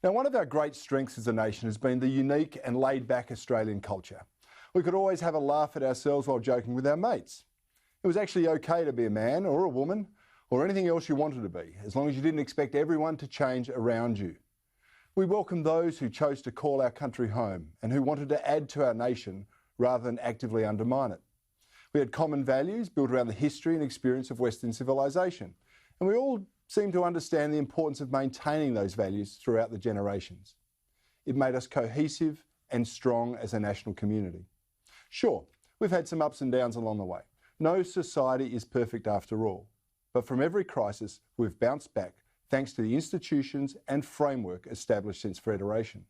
Now, one of our great strengths as a nation has been the unique and laid-back Australian culture. We could always have a laugh at ourselves while joking with our mates. It was actually okay to be a man or a woman or anything else you wanted to be, as long as you didn't expect everyone to change around you. We welcomed those who chose to call our country home and who wanted to add to our nation rather than actively undermine it. We had common values built around the history and experience of Western civilization, and we all seemed to understand the importance of maintaining those values throughout the generations. It made us cohesive and strong as a national community. Sure, we've had some ups and downs along the way. No society is perfect after all, but from every crisis we've bounced back thanks to the institutions and framework established since Federation.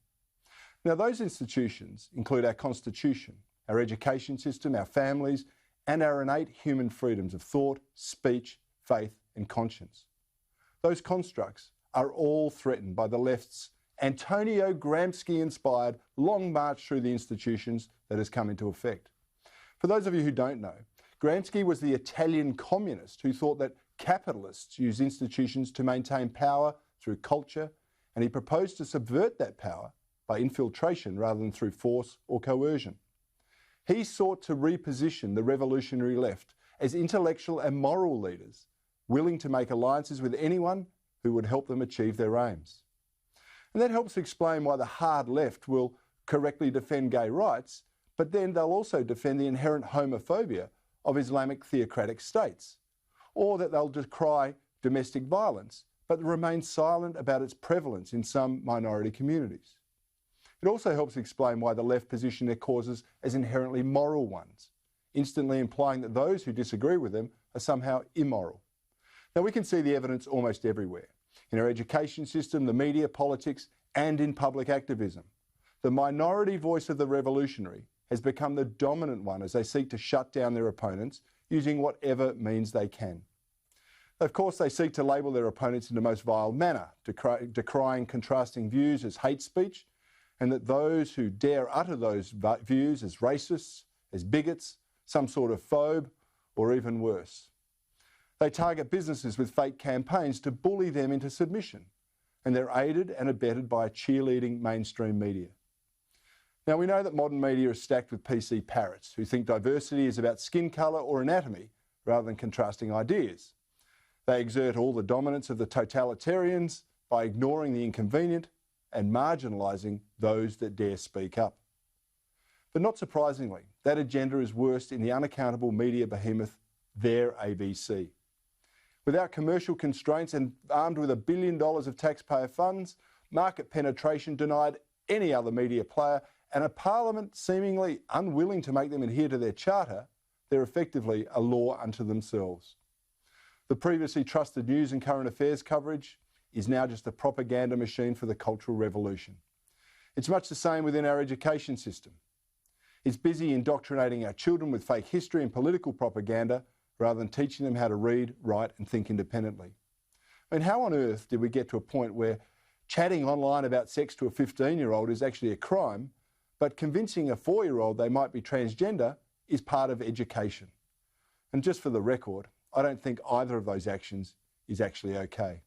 Now, those institutions include our Constitution, our education system, our families, and our innate human freedoms of thought, speech, faith, and conscience. Those constructs are all threatened by the left's Antonio Gramsci-inspired long march through the institutions that has come into effect. For those of you who don't know, Gramsci was the Italian communist who thought that capitalists use institutions to maintain power through culture, and he proposed to subvert that power by infiltration rather than through force or coercion. He sought to reposition the revolutionary left as intellectual and moral leaders, willing to make alliances with anyone who would help them achieve their aims. And that helps explain why the hard left will correctly defend gay rights, but then they'll also defend the inherent homophobia of Islamic theocratic states, or that they'll decry domestic violence, but remain silent about its prevalence in some minority communities. It also helps explain why the left position their causes as inherently moral ones, instantly implying that those who disagree with them are somehow immoral. Now, we can see the evidence almost everywhere, in our education system, the media, politics, and in public activism. The minority voice of the revolutionary has become the dominant one as they seek to shut down their opponents using whatever means they can. Of course, they seek to label their opponents in the most vile manner, decrying contrasting views as hate speech, and that those who dare utter those views as racists, as bigots, some sort of phobe, or even worse. They target businesses with fake campaigns to bully them into submission, and they're aided and abetted by a cheerleading mainstream media. Now, we know that modern media is stacked with PC parrots who think diversity is about skin colour or anatomy rather than contrasting ideas. They exert all the dominance of the totalitarians by ignoring the inconvenient and marginalising those that dare speak up. But not surprisingly, that agenda is worst in the unaccountable media behemoth, their ABC. Without commercial constraints and armed with $1 billion of taxpayer funds, market penetration denied any other media player, and a parliament seemingly unwilling to make them adhere to their charter, they're effectively a law unto themselves. The previously trusted news and current affairs coverage is now just a propaganda machine for the Cultural Revolution. It's much the same within our education system. It's busy indoctrinating our children with fake history and political propaganda rather than teaching them how to read, write and think independently. I mean, how on earth did we get to a point where chatting online about sex to a 15-year-old is actually a crime, but convincing a 4-year-old they might be transgender is part of education? And just for the record, I don't think either of those actions is actually okay.